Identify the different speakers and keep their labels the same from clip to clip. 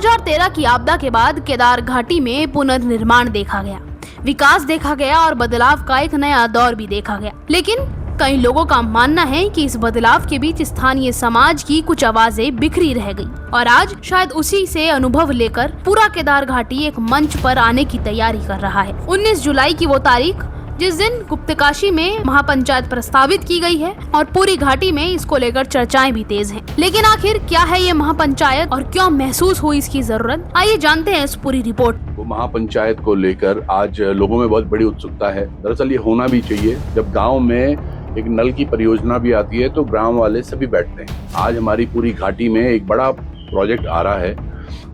Speaker 1: 2013 की आपदा के बाद केदार घाटी में पुनर्निर्माण देखा गया, विकास देखा गया और बदलाव का एक नया दौर भी देखा गया। लेकिन कई लोगों का मानना है कि इस बदलाव के बीच स्थानीय समाज की कुछ आवाजें बिखरी रह गई और आज शायद उसी से अनुभव लेकर पूरा केदार घाटी एक मंच पर आने की तैयारी कर रहा है। 19 जुलाई की वो तारीख जिस दिन गुप्तकाशी में महापंचायत प्रस्तावित की गई है और पूरी घाटी में इसको लेकर चर्चाएं भी तेज हैं। लेकिन आखिर क्या है ये महापंचायत और क्यों महसूस हुई इसकी जरूरत, आइए जानते हैं इस पूरी रिपोर्ट।
Speaker 2: वो महापंचायत को लेकर आज लोगों में बहुत बड़ी उत्सुकता है। दरअसल ये होना भी चाहिए। जब गाँव में एक नल की परियोजना भी आती है तो गाँव वाले सभी बैठते हैं। आज हमारी पूरी घाटी में एक बड़ा प्रोजेक्ट आ रहा है।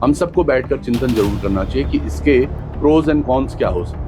Speaker 2: हम सबको बैठकर चिंतन जरूर करना चाहिए कि इसके प्रोज एंड कॉन्स क्या हो सकते।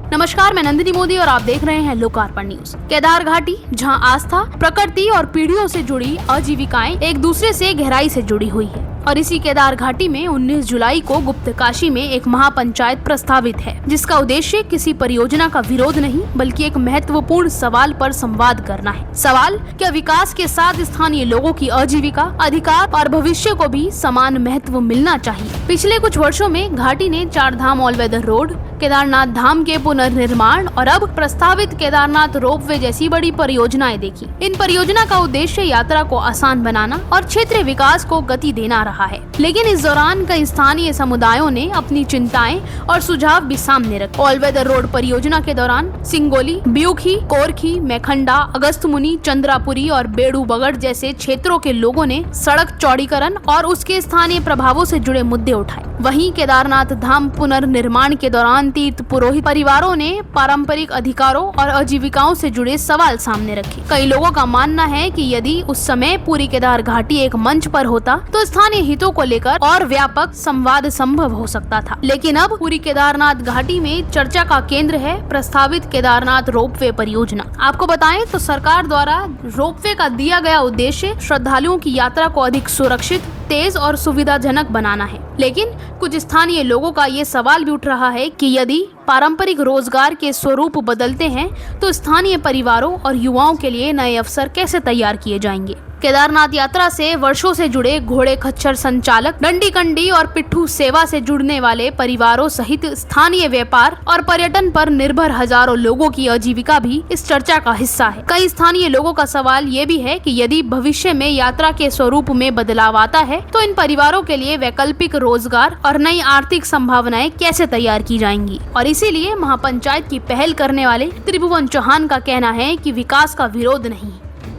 Speaker 1: नमस्कार, मैं नंदिनी मोदी और आप देख रहे हैं लोकार्पण न्यूज। केदार घाटी, जहां आस्था, प्रकृति और पीढ़ियों से जुड़ी आजीविकाएं एक दूसरे से गहराई से जुड़ी हुई है और इसी केदार घाटी में 19 जुलाई को गुप्तकाशी में एक महापंचायत प्रस्तावित है, जिसका उद्देश्य किसी परियोजना का विरोध नहीं बल्कि एक महत्वपूर्ण सवाल पर संवाद करना है। सवाल, क्या विकास के साथ स्थानीय लोगों की आजीविका, अधिकार और भविष्य को भी समान महत्व मिलना चाहिए। पिछले कुछ वर्षों में घाटी ने 4 धाम ऑल वेदर रोड, केदारनाथ धाम के पुनर्निर्माण और अब प्रस्तावित केदारनाथ रोपवे जैसी बड़ी परियोजनाएं देखी। इन परियोजना का उद्देश्य यात्रा को आसान बनाना और क्षेत्रीय विकास को गति देना रहा है। लेकिन इस दौरान कई स्थानीय समुदायों ने अपनी चिंताएं और सुझाव भी सामने रखे। ऑल वेदर रोड परियोजना के दौरान सिंगोली, ब्यूखी, कोरखी, मेखंडा, अगस्तमुनि, चंद्रापुरी और बेड़ू बगड़ जैसे क्षेत्रों के लोगों ने सड़क चौड़ीकरण और उसके स्थानीय प्रभावों से जुड़े मुद्दे उठाए। वहीं केदारनाथ धाम पुनर्निर्माण के दौरान तीर्थ पुरोहित परिवारों ने पारंपरिक अधिकारों और आजीविकाओं से जुड़े सवाल सामने रखे। कई लोगों का मानना है कि यदि उस समय पूरी केदार घाटी एक मंच पर होता तो स्थानीय हितों को लेकर और व्यापक संवाद संभव हो सकता था। लेकिन अब पूरी केदारनाथ घाटी में चर्चा का केंद्र है प्रस्तावित केदारनाथ रोपवे परियोजना। आपको बताएं तो सरकार द्वारा रोपवे का दिया गया उद्देश्य श्रद्धालुओं की यात्रा को अधिक सुरक्षित, तेज और सुविधाजनक बनाना है। लेकिन कुछ स्थानीय लोगों का ये सवाल भी उठ रहा है कि यदि पारंपरिक रोजगार के स्वरूप बदलते हैं तो स्थानीय परिवारों और युवाओं के लिए नए अवसर कैसे तैयार किए जाएंगे। केदारनाथ यात्रा से वर्षों से जुड़े घोड़े खच्चर संचालक, डंडी कंडी और पिट्ठू सेवा से जुड़ने वाले परिवारों सहित स्थानीय व्यापार और पर्यटन पर निर्भर हजारों लोगों की आजीविका भी इस चर्चा का हिस्सा है। कई स्थानीय लोगों का सवाल ये भी है कि यदि भविष्य में यात्रा के स्वरूप में बदलाव आता है तो इन परिवारों के लिए वैकल्पिक रोजगार और नई आर्थिक संभावनाएं कैसे तैयार की जाएंगी। और इसीलिए महापंचायत की पहल करने वाले त्रिभुवन चौहान का कहना है कि विकास का विरोध नहीं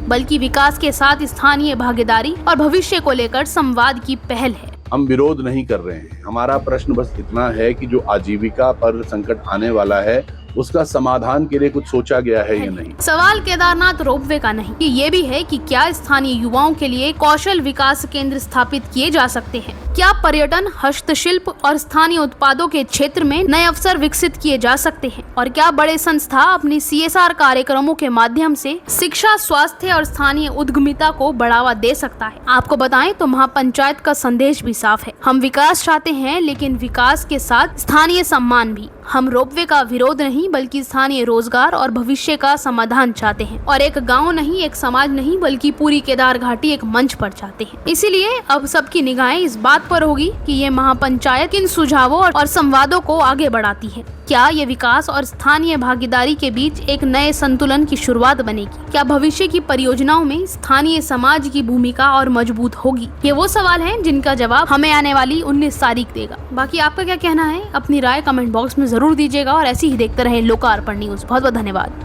Speaker 1: बल्कि विकास के साथ स्थानीय भागीदारी और भविष्य को लेकर संवाद की पहल है।
Speaker 2: हम विरोध नहीं कर रहे हैं। हमारा प्रश्न बस इतना है कि जो आजीविका पर संकट आने वाला है उसका समाधान के लिए कुछ सोचा गया है या नहीं।
Speaker 1: सवाल केदारनाथ रोपवे का नहीं, ये भी है कि क्या स्थानीय युवाओं के लिए कौशल विकास केंद्र स्थापित किए जा सकते हैं। क्या पर्यटन, हस्तशिल्प और स्थानीय उत्पादों के क्षेत्र में नए अवसर विकसित किए जा सकते हैं। और क्या बड़े संस्था अपनी CSR कार्यक्रमों के माध्यम से शिक्षा, स्वास्थ्य और स्थानीय उद्यमिता को बढ़ावा दे सकता है। आपको बताएं तो महापंचायत का संदेश भी साफ है। हम विकास चाहते हैं, लेकिन विकास के साथ स्थानीय सम्मान भी। हम रोपवे का विरोध नहीं बल्कि स्थानीय रोजगार और भविष्य का समाधान चाहते हैं और एक गांव नहीं, एक समाज नहीं बल्कि पूरी केदार घाटी एक मंच पर चाहते हैं। इसीलिए अब सबकी निगाहें इस बात पर होगी कि ये महापंचायत किन सुझावों और संवादों को आगे बढ़ाती है। क्या ये विकास और स्थानीय भागीदारी के बीच एक नए संतुलन की शुरुआत बनेगी। क्या भविष्य की परियोजनाओं में स्थानीय समाज की भूमिका और मजबूत होगी। ये वो सवाल हैं जिनका जवाब हमें आने वाली 19 तारीख देगा। बाकी आपका क्या कहना है, अपनी राय कमेंट बॉक्स में जरूर दीजिएगा और ऐसे ही देखते रहें लोकार्पण न्यूज। बहुत बहुत धन्यवाद।